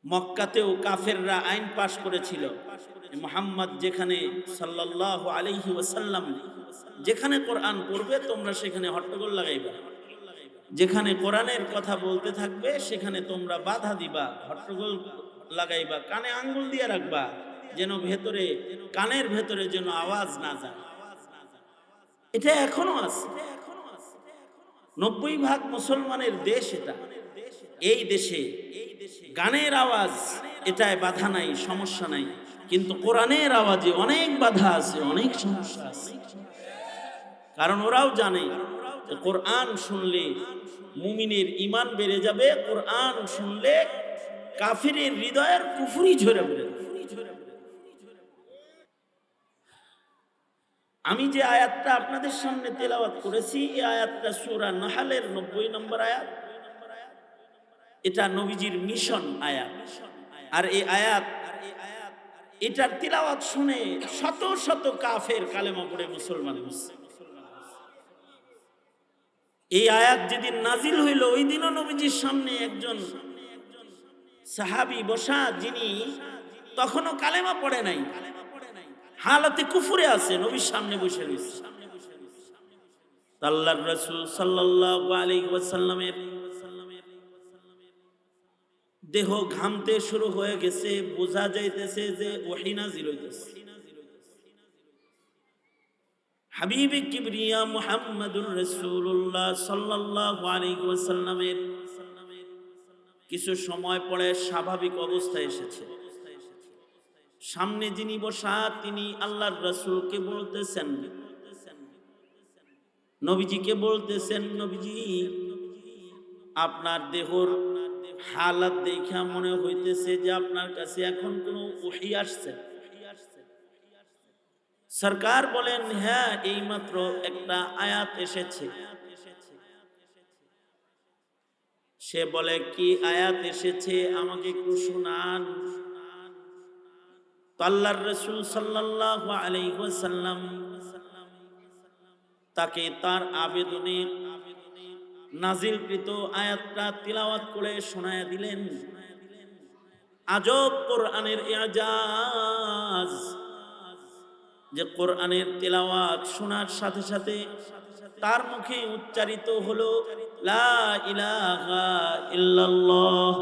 মক্কাতেও কাফেররা আইন পাশ করেছিল, মুহাম্মদ যেখানে সাল্লাল্লাহু আলাইহি ওয়াসাল্লাম যেখানে কোরআন পড়বে তোমরা সেখানে হট্টগোল লাগাইবা, যেখানে কোরআনের কথা বলতে থাকবে সেখানে তোমরা বাধা দিবা, হট্টগোল লাগাইবা, কানে আঙ্গুল দিয়ে রাখবা যেন ভেতরে, কানের ভেতরে যেন আওয়াজ না যায়। এটা এখনো আছে। 90% মুসলমানের দেশ এটা। এই দেশে গানের আওয়াজ এটায় বাধা নাই, সমস্যা নাই, কিন্তু কোরআনের আওয়াজে অনেক বাধা আছে, অনেক সমস্যা আছে। কারণ ওরাও জানে যে কোরআন শুনলে মুমিনের ঈমান বেড়ে যাবে, কোরআন শুনলে কাফিরের হৃদয়ের কুফরি ঝরে পড়ে। আমি যে আয়াতটা আপনাদের সামনে তেলাওয়াত করেছি, এই আয়াতটা সূরা নাহলের 90 নম্বর আয়াত। এটা নবীজির মিশন আয়াত। আর এই আয়াত, এটার তিলাওয়াত শুনে শত শত কাফের কালেমা পড়ে মুসলমান হয়েছে। এই আয়াত যেদিন নাজিল হইল ওই দিনও নবীজির সামনে একজন সাহাবী বসা, যিনি তখনও কালেমা পড়ে নাই, হালাতে কুফরে আছে, নবীর সামনে বসে রয়েছে। আল্লাহর রাসূল সাল্লাল্লাহু আলাইহি ওয়াসাল্লামের দেহ ঘামতে শুরু হয়ে গেছে, বোঝা যাইতেছে যে ওহী নাজিল হইতেছে। হাবিবে কিবরিয়া মুহাম্মাদুর রাসূলুল্লাহ সাল্লাল্লাহু আলাইহি ওয়াসাল্লামের কিছু সময় পরে স্বাভাবিক অবস্থায় এসেছে। সামনে যিনি বসা তিনি আল্লাহর রাসূলকে বলতেছেন, নবীজিকে বলতেছেন, নবীজি আপনার দেহর হালাত দেখা মনে হইতেছে যে আপনার কাছে এখন কোন ওহী আসছে। সরকার বলেন, হ্যাঁ এইমাত্র একটা আয়াত এসেছে। সে বলে, কি আয়াত এসেছে আমাকে একটু শোনান। আল্লাহর রাসূল সাল্লাল্লাহু আলাইহি ওয়াসাল্লাম তাকে তার আবেদনে নাজিলকৃত আয়াতটা তিলাওয়াত করে শোনায়া দিলেন। আজব কোরআনের ইজাজ যে কোরআনের তিলাওয়াত শোনার সাথে সাথে তার মুখে উচ্চারিত হলো লা ইলাহা ইল্লাল্লাহ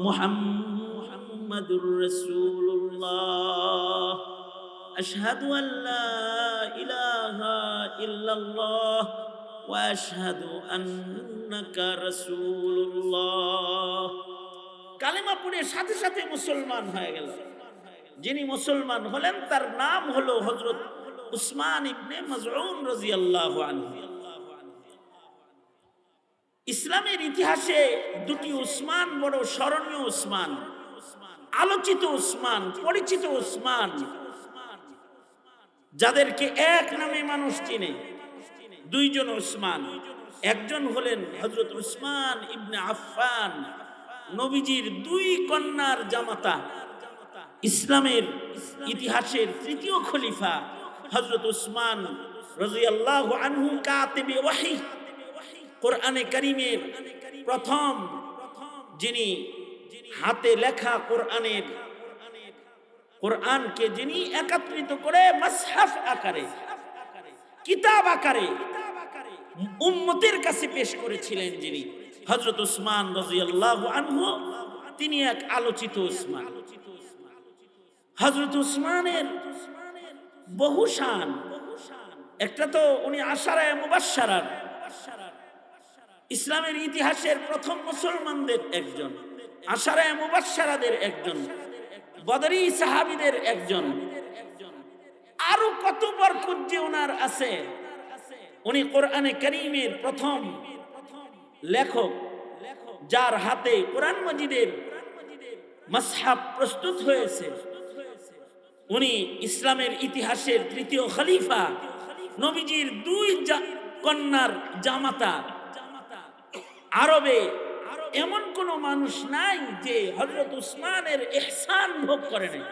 মুহাম্মাদুর রাসূলুল্লাহ আশহাদু আল্লা ইলাহা ইল্লাল্লাহ ওয়া আশহাদু আন্নাকা রাসূলুল্লাহ। কালেমা পড়ে সাথে সাথে মুসলমান হয়ে গেল। যিনি মুসলমান হলেন তার নাম হলো হযরত উসমান ইবনে মাজউন রাদিয়াল্লাহু আনহু। ইসলামের ইতিহাসে দুটি উসমান বড় স্মরণীয় উসমান, আলোচিত উসমান, পরিচিত উসমান, যাদেরকে এক নামে মানুষ চিনে। দুইজন উসমান, একজন হলেন হযরত উসমান ইবনে আফফান, নবীজির দুই কন্যার জামাতা, ইসলামের ইতিহাসের তৃতীয় খলিফা হযরত উসমান রাদিয়াল্লাহু আনহু, কাতিবে ওহী, কোরআনে কারীমের প্রথম যিনি হাতে লেখা কোরআনকে যিনি একত্রিত করে মাসহাফ আকারে, কিতাব আকারে উম্মতের কাছে পেশ করেছিলেন, যিনি হযরত উসমান রাদিয়াল্লাহু আনহু, তিনি এক আলোচিত উসমান। হযরত উসমানের বহু শান। একটা তো উনি আশারায়ে মুবাশশারার, ইসলামের ইতিহাসের প্রথম মুসলমানদের একজন, আশারায়ে মুবাশশারাদের একজন, বদরি সাহাবীদের একজন। আরো কত বরকত যে ওনার আছে। উনি কোরআনে কারীমের প্রথম লেখক, যার হাতে কোরআন মাজিদের মাসহাফ প্রস্তুত হয়েছে। উনি ইসলামের ইতিহাসের তৃতীয় খলিফা, নবীজির দুই কন্যার জামাতা। আরবে এমন কোন মানুষ নাই যে হযরত উসমানের ইহসান ভোগ করে নাই,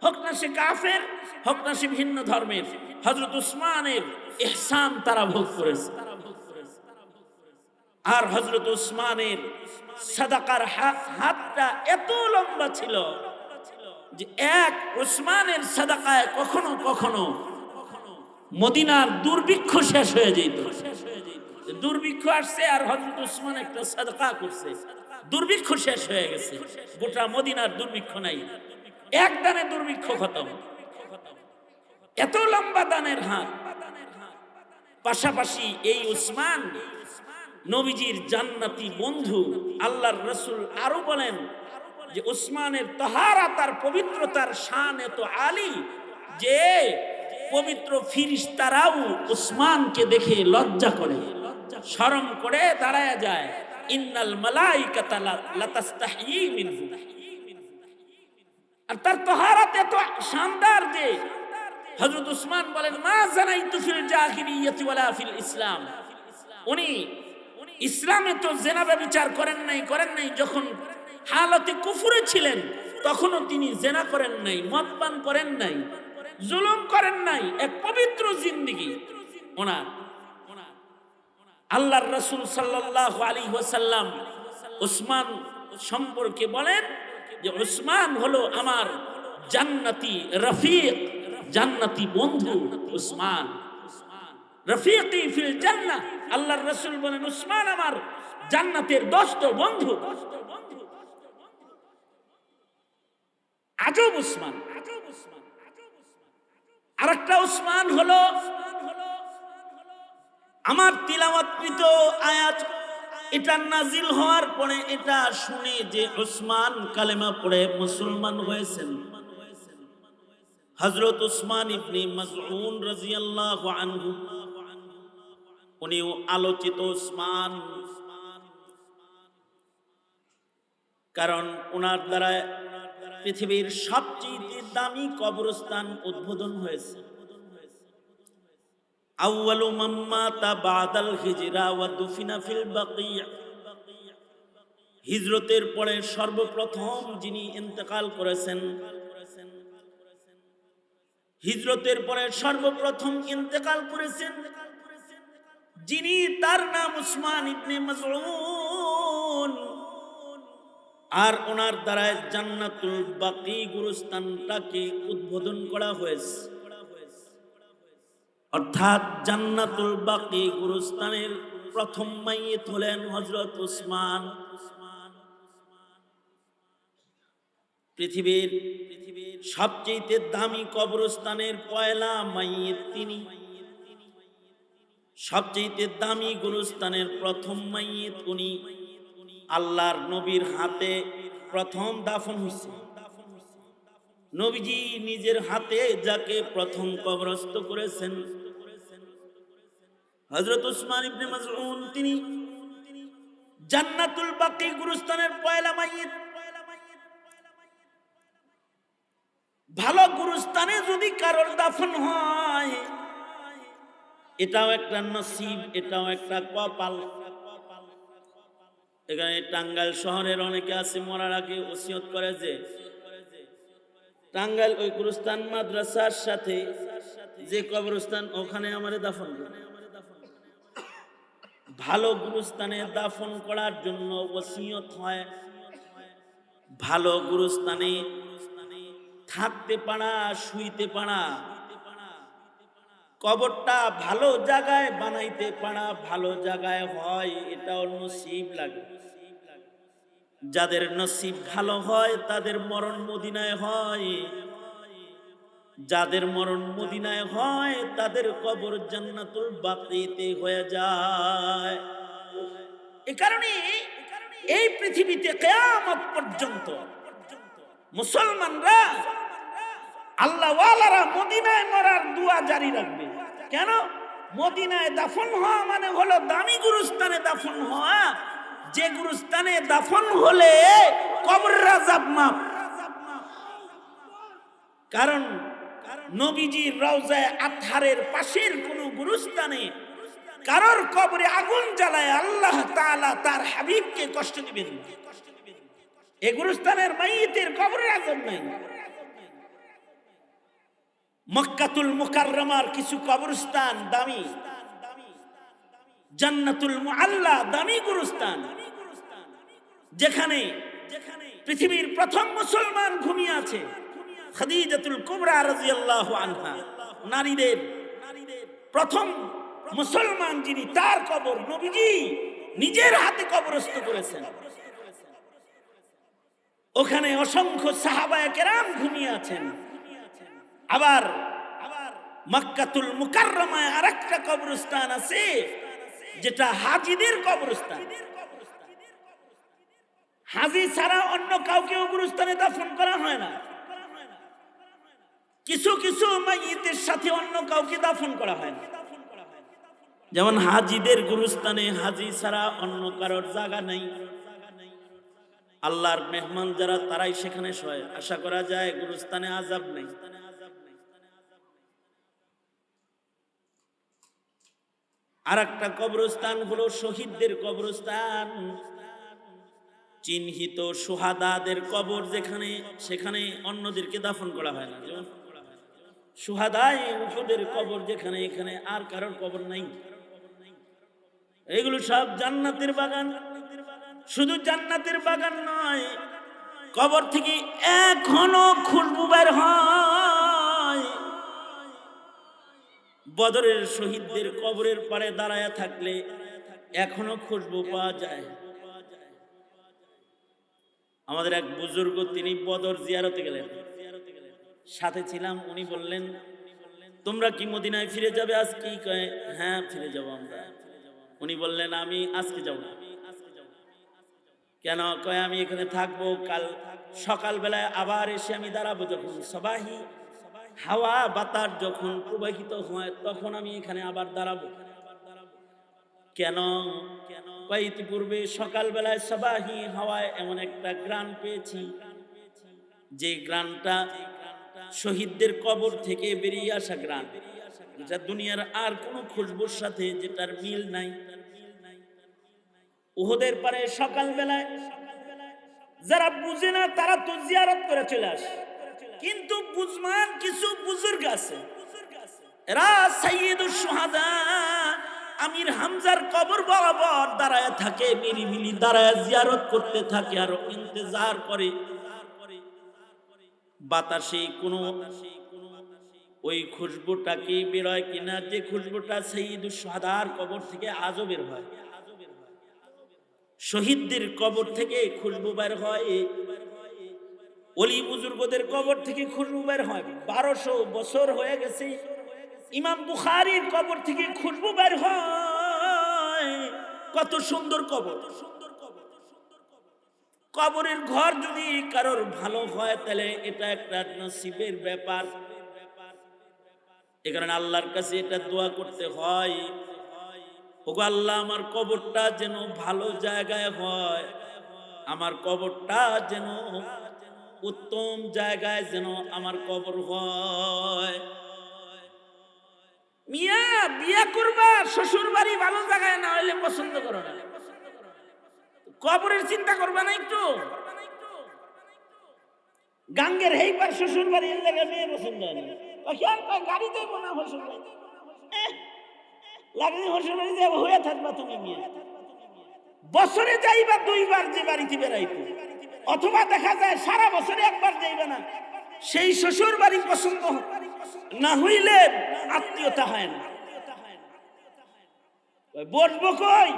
হোক না সে কাফের, হোক না সে ভিন্ন ধর্মের, হযরত উসমানের ইহসান তারা ভোগ করেছে। আর হযরত উসমানের সাদাকার হাতটা এত লম্বা ছিল যে এক উসমানের সাদাকায় কখনো কখনো মদিনার দুর্ভিক্ষ শেষ হয়ে যেত। দুর্ভিক্ষ আসছে আর হযরত উসমান একটা সাদাকা করছে, দুর্ভিক্ষ শেষ হয়ে গেছে, গোটা মদিনার দুর্ভিক্ষ নাই, এক দানে দুর্ভিক্ষ খতম। এত লম্বা দানের হাত। পাশাপাশি এই উসমান নবীজির জান্নাতি বন্ধু। আল্লাহর রাসূল আরো বলেন যে উসমানের তাহারাত আর পবিত্রতার শান এত আলী যে পবিত্র ফিরিস্তারাও উসমানকে দেখে লজ্জা করে, শরম করে দাঁড়ায় যায়। ইন্নাল মালাইকাতা লাতাস্তাহি মিনহু। আর তার তাহারাত এত শানদার যে হযরত উসমান বলেন মা জানাইতু ফিল জাহিলিয়াতি ওয়ালা ফিল ইসলাম। উনি ইসলামে তো জিনা ব্যভিচার করেন নাই, যখন হালতে কুফরে ছিলেন তখনও তিনি জিনা করেন নাই, মদ পান করেন নাই, জুলুম করেন নাই, এক পবিত্র জিন্দেগি ওনার। আল্লাহর রাসূল সাল্লাল্লাহু আলাইহি ওয়াসাল্লাম উসমান সম্পর্কে বলেন যে উসমান হলো আমার জান্নাতি রফিক, জান্নাতি বন্ধু উসমান। রফিকি ফিল জান্নাহ। আল্লাহর রাসূল বলেন উসমান আমার জান্নাতের দোস্ত বন্ধু। আজব উসমান। আরেকটা উসমান হলো আমার তিলাওয়াতকৃত আয়াত এটা নাজিল হওয়ার পরে এটা শুনে যে উসমান কালেমা পড়ে মুসলমান হয়েছেন, হযরত উসমান ইবনে মাযউন রাদিয়াল্লাহু আনহু। উনিও আলোচিত উসমান, কারণ ওনার দ্বারা পৃথিবীর সবচেয়ে দামি কবরস্থান উদ্বোধন হয়েছে। আউয়ালু মান মাতা বাদাল হিজরা ওয়া দুফিনা ফিল বাকিয়া। হিজরতের পরে সর্বপ্রথম যিনি ইন্তেকাল করেছেন, হিজরতের পরে সর্বপ্রথম ইন্তেকাল করেছেন যিনি, তার নাম উসমান ইবনে মাযউন। আর ওনার দ্বারা জান্নাতুল বাকি গুরুস্থানটাকে উদ্বোধন করা হয়েছে। অর্থাৎ জান্নাতুল বাকি গুরুস্থানের প্রথম মাইয়িত হলেন হযরত উসমান। পৃথিবীর সবচেয়ে দামি কবরস্থানের পয়লা মাইয়িত তিনি। সবচেয়ে দামি গুরুস্থানের প্রথম মাইয়িত উনি। আল্লাহর নবীর হাতে প্রথম দাফন হয়েছে। নবীজি নিজের হাতে যাকে প্রথম কবরস্থ করেছেন হযরত উসমান ইবনে মাযউন, তিনি জান্নাতুল বাকি গুরুস্থানের পয়লা মাইয়িত। ভালো গুরুস্থানে যদি কারোর দাফন হয় এটাও একটা নসিব, এটাও একটা কপাল। এখানে টাঙ্গাইল শহরের অনেকে আছে মরার আগে ওসিয়ত করে যে টাঙ্গাইল ওই গুরুস্থান মাদ্রাসার সাথে যে কবরস্থান ওখানে আমারে দাফন করে। ভালো গুরুস্থানে দাফন করার জন্য ওসিয়ত হয়। ভালো গুরুস্থানে থাকতে পারা, শুইতে পারা, কবরটা ভালো জায়গায় বানাইতে পারা, ভালো জায়গায় হয়, এটাও নসিব লাগে। যাদের নসিব ভালো হয় তাদের মরণ মদিনায় হয়, যাদের মরণ মদিনায় হয় তাদের কবর জান্নাতুল বাকিতে হয়ে যায়। এই কারণে এই পৃথিবীতে কিয়ামত পর্যন্ত মুসলমানরা, আল্লাহওয়ালারা মদিনায় মরার দোয়া জারি রাখবে। কেন? মদিনায় দাফন হওয়া মানে হলো দামি গুরুস্থানে দাফন হওয়া, যে গুরুস্থানে দাফন হলে কবরের আযাব মাফ। কারণ নবীজির রওজায়ে আতহারের পাশের কোন গুরুস্থানে কারোর কবরে আগুন জ্বালায় আল্লাহ তাআলা তার হাবিবকে কষ্ট দিবেন না। এই গুরুস্থানের মাইয়িতের কবরের আযাব নাই। মক্কাতুল মুকাররমার কিছু কবরস্থান দামি, জান্নাতুল মুআল্লা, দামি গুরুস্থান, যেখানে পৃথিবীর প্রথম মুসলমান ঘুমিয়ে আছে, খাদিজাতুল কুবরা রাদিয়াল্লাহু আনহা, নারীদের প্রথম মুসলমান যিনি, তার কবর নবীজি নিজের হাতে কবরস্থ করেছেন। ওখানে অসংখ্য সাহাবায়ে কেরাম ঘুমিয়ে আছেন। আবার মক্কাতুল মুকাররমায় আরেকটা কবরস্থান আছে, যেটা হাজীদের কবরস্থান। হাজী ছাড়া অন্য কাউকে কবরস্থানে দাফন করা হয় না। কিছু কিছু মাইয়িতের সাথে অন্য কাউকে দাফন করা হয় না। যেমন হাজীদের গুরুস্থানে হাজী ছাড়া অন্য কারোর জায়গা নেই। আল্লাহর মেহমান যারা, তারাই সেখানে শোয়। আশা করা যায় গুরুস্থানে আযাব নেই। আর একটা কবরস্থান হলো শহীদদের কবরস্থান, চিহ্নিত শুহাদাদের কবর, যেখানে সেখানে অন্যদেরকে দাফন করা হয় না। যেমন শুহাদায়ে উহুদের কবর যেখানে, এখানে আর কারোর কবর নাই। এগুলো সব জান্নাতের বাগান। শুধু জান্নাতের বাগান নয়, কবর থেকে এখনো খুশবু বের হয়। বদরের শহীদদের কবরের পাড়ে দাঁড়ায় থাকলে এখনো খুশবু পাওয়া যায়। আমাদের এক বুজুর্গ, তিনি বদর জিয়ারতে গেলেন, সাথে ছিলাম। উনি বললেন, তোমরা কি মদিনায় ফিরে যাবে আজকে? কয়, হ্যাঁ ফিরে যাবো আমরা। উনি বললেন, আমি আজকে যাব না। কেন? কয়, আমি এখানে থাকবো, কাল সকালবেলায় আবার এসে আমি দাঁড়াবো। যখন সবাহি হাওয়া বাতাস যখন প্রবাহিত হয়, তখন আমি এখানে আবার দাঁড়াবো। কেন? কয়, ইতিপূর্বে সকালবেলায় সবাহি হাওয়ায় এমন একটা গ্রান পেয়েছি, যে গ্রানটা শহীদদের কবর থেকে বেরিয়ে আসা গ্রান, যেটা দুনিয়ার আর কোনো খুশবুর সাথে যেটার মিল নাই। উহুদের পারে সকালবেলায় যারা বুঝে না, তারা তো জিয়ারত করে চলে আসে। কিন্তু বুঝমান কিছু বুজুর্গ আছে, এরা সাইয়্যিদুশ শুহাদা আমির হামজার কবর বরাবর দাঁড়ায় থাকে, মিলিমিলি দাঁড়ায় জিয়ারত করতে থাকে, আর ইন্তজার করে বাতাসে কোনো ওই খুশবুটা কি বেরোয় কিনা, যে খুশবুটা সাইয়্যিদুশ শুহাদার কবর থেকে আজও বের হয়। শহীদদের কবর থেকে খুশবু বের হয়, ওলি বুজুর্গদের কবর থেকে খুশবু বের হয়। 1200 বছর হয়ে গেছে, ইমাম বুখারীর কবর থেকে খুশবু বের হয়। কত সুন্দর কবর! কবরের ঘর যদি কারোর ভালো হয়, তাহলে এটা একটা নসিবের ব্যাপার। এ কারণে আল্লাহর কাছে এটা দোয়া করতে হয়, ওগো আল্লাহ, আমার কবরটা যেন ভালো জায়গায় হয়, আমার কবরটা যেন উত্তম জায়গায় যেন আমার কবর হয়। মিয়া, বিয়া করবা, শ্বশুর বাড়ি ভালো জায়গায় না হইলে পছন্দ করো না, কবরের চিন্তা করবা না একটু? গাঙ্গের হেইবার শ্বশুর বাড়ি এর জায়গায় মেয়ে পছন্দ হয় না, গাড়ি দেব না শ্বশুর বাড়ি, লাগলে শ্বশুর বাড়ি যাব হয়ে থাকবা তুমি। মেয়ে বছরে যাইবা 2 বার যে বাড়িতে বেড়াইতো, অথবা দেখা যায় সারা বছরে একবার যাইবে না, সেই শ্বশুর বাড়ি পছন্দ না হইলে আত্মীয়তা হয় না। বসবো কই?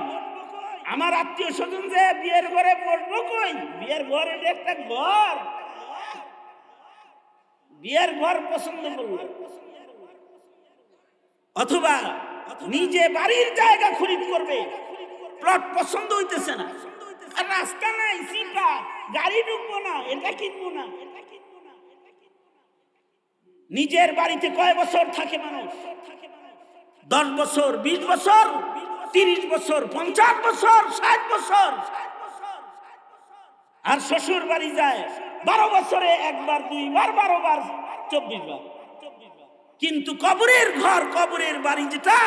আমার আত্মীয় স্বজন যে বিয়ের ঘরে বসবো কই? বিয়ের ঘরে একটা ঘর, বিয়ের ঘর পছন্দ করলো, অথবা নিজে বাড়ির জায়গা খরিদ করবে, প্লট পছন্দ হইতেছে না, আর রাস্তা নাই, সিটা গাড়ি ঢুকবো না, এটা কিনবো না। নিজের বাড়িতে কয় বছর থাকে মানুষ? 10 বছর, 20 বছর, 30 বছর, 50 বছর, 60 বছর। আর শ্বশুর বাড়ি যায় 12 বছরে একবার, 2 বার, 12 বার, 24 বার। কিন্তু কবরের ঘর, কবরের বাড়ি যেটা,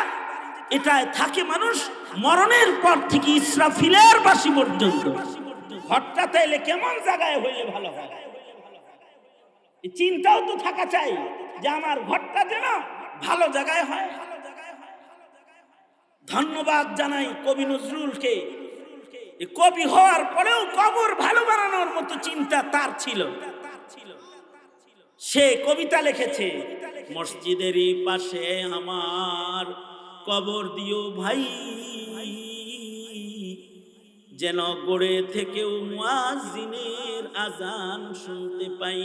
এটায় থাকে মানুষ মরণের পর থেকে ইসরাফিলের বাঁশি পর্যন্ত। ঘরটা তাইলে কেমন জায়গায় হইলে ভালো হয়? চিন্তাও তো থাকা চাই যে আমার ঘরটা যেন ভালো জায়গায় হয়। ধন্যবাদ জানাই কবি নজরুলকে। কবি হওয়ার পরেও কবর ভালো বানানোর মতো চিন্তা তার ছিল। সে কবিতা লিখেছে, মসজিদেরই পাশে আমার কবর দিও ভাই, যেন গড়ে থেকেও মুয়াজ্জিনের আজান শুনতে পাই।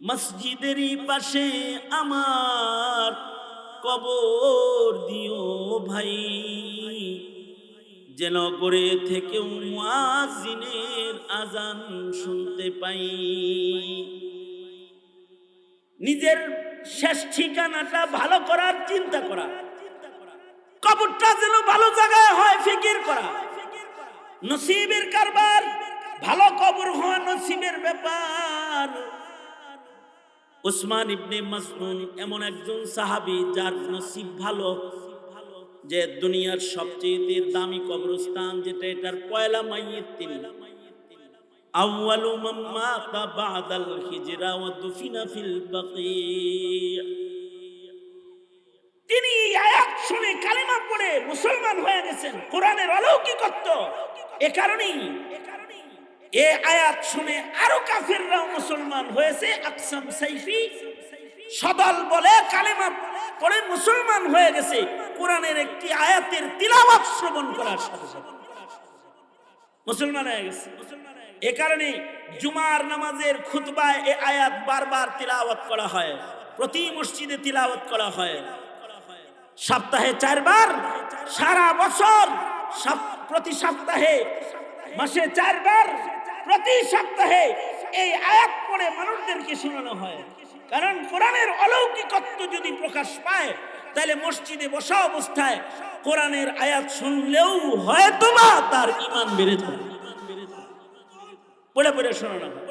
মসজিদেরই পাশে আমার কবর দিও ভাই, যেন গড়ে থেকেও মুয়াজ্জিনের আজান শুনতে পাই। নিজের শেষ ঠিকানাটা ভালো করার চিন্তা করা, কবরটা যেন ভালো জায়গায় হয় ফিকির করা, নসিবের কারবার, ভালো কবর হওয়া নসিবের ব্যাপার। উসমান ইবনে মাসউদ এমন একজন সাহাবী যার নসিব ভালো, যে দুনিয়ার সবচেয়ে দামি কবরস্থান যেটা, এটার পয়লা মাইয়িত তিনি। আউয়ালু মান মাতা বাদাল হিজরা ওয়া দুফিনা ফিল বাকিয়া। তিনি আয়াত শুনে কালিমা পড়ে মুসলমান হয়ে গেছেন। কোরআনের অলৌকিকত্ব এ কারণেই, এই আয়াত শুনে আরো কাফেররাও মুসলমান হয়েছে। আকসাম সাইফি সদল বলে কালেমা পড়ে মুসলমান হয়ে গেছে কোরআনের একটি আয়াতের তিলাওয়াত শ্রবণ করার সাথে সাথে মুসলমান হয়ে গেছে। এ কারণে জুমার নামাজের খুতবায় এই আয়াত বারবার তিলাওয়াত করা হয়, প্রতি মসজিদে তিলাওয়াত করা হয়, সপ্তাহে 4 বার, সারা বছর প্রতি সপ্তাহে, মাসে 4 বার, প্রতি সপ্তাহে এই আয়াত পড়ে মানুষদেরকে শোনানো হয়। কারণ কোরআনের অলৌকিকত্ব যদি প্রকাশ পায়, তাহলে মসজিদে বসা অবস্থায় কোরআনের আয়াত শুনলেও হয়তোবা তার ঈমান বেড়ে যাবে। পড়ে পড়ে শোনানো হয়।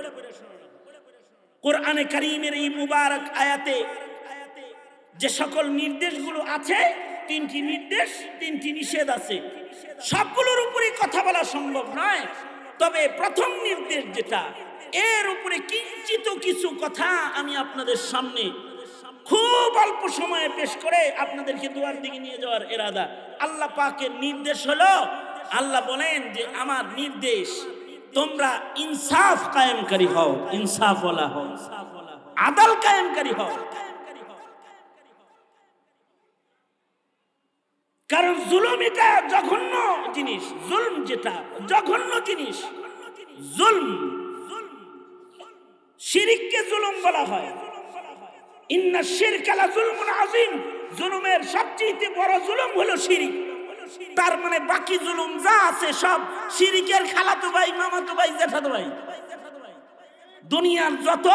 কোরআনে কারীমের এই মুবারক আয়াতে যে সকল নির্দেশগুলো আছে, 3টি নির্দেশ, 3টি নিষেধ আছে। সবগুলোর উপরে কথা বলা সম্ভব নয়, তবে প্রথম নির্দেশ যেটা, এর উপরে কিঞ্চিত কিছু কথা আমি আপনাদের সামনে খুব অল্প সময়ে পেশ করে আপনাদেরকে দুয়ার দিকে নিয়ে যাওয়ার ইরাদা। আল্লাহ পাকের নির্দেশ হলো, আল্লাহ বলেন যে আমার নির্দেশ তোমরা ইনসাফ কায়েমকারী হও, ইনসাফওয়ালা হও, আদল কায়েমকারী হও। কারণ জুলুম এটা জঘন্য জিনিস, জুলম যেটা জঘন্য জিনিস, জুলম, শিরককে জুলুম বলা হয়। ইন্না শিরকা লা যুলমুন আযীম, জুলুমের সবচেয়ে বড় জুলুম হলো শিরক। তার মানে বাকি জুলুম যা আছে সব শিরকের খালাতো ভাই, মামাতো ভাই, জ্যাঠাতো ভাই। দুনিয়ার যত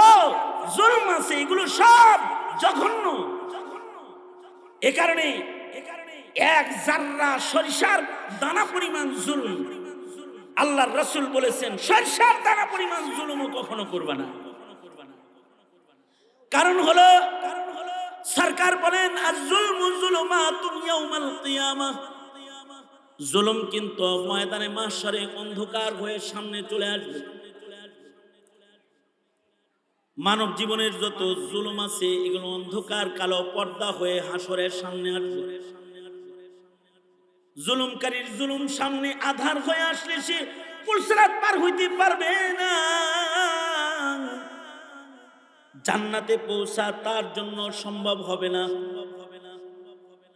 জুলম আছে এগুলো সব জঘন্য। এ কারণে এক জাররা সরিষার দানা পরিমাণ জুলুম, আল্লাহর রাসূল বলেছেন সরিষার দানা পরিমাণ জুলুমও কখনো করবে না। কারণ হলো সরকার বলেন আয-যুলমু যুলুমাতুন ইয়াউমাল কিয়ামাহ, জুলুম কিন্তু ময়দানে মাহশারে অন্ধকার হয়ে সামনে চলে আসবে। মানব জীবনের যত জুলুম আছে এগুলো অন্ধকার কালো পর্দা হয়ে হাসরের সামনে আসবে। জুলুমকারীর জুলুম সামনে আধার হয়ে আসলে সে পুলসিরাত পার হইতে পারবে না, জান্নাতে পৌঁছা তার জন্য সম্ভব হবে না।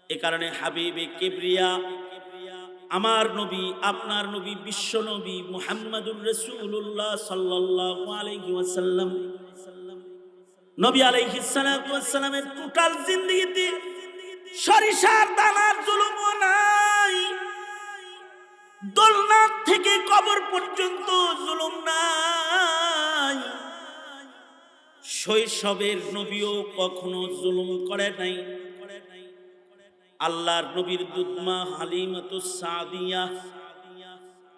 এ কারণে হাবিবে কিবরিয়া, আমার নবী, আপনার নবী, বিশ্ব নবী মুহাম্মদুর রাসূলুল্লাহ সাল্লাল্লাহু আলাইহি ওয়াসাল্লাম, নবী আলাইহিস সালাতু ওয়াস সালামের টোটাল জিন্দেগিতে সরিষার দানার জুলুমও নাই, দোলনা থেকে কবর পর্যন্ত জুলুম নাই। শৈশবের নবীও কখনো জুলুম করে নাই। আল্লাহর নবীর দুধমা হালিমাতুস সাদিয়া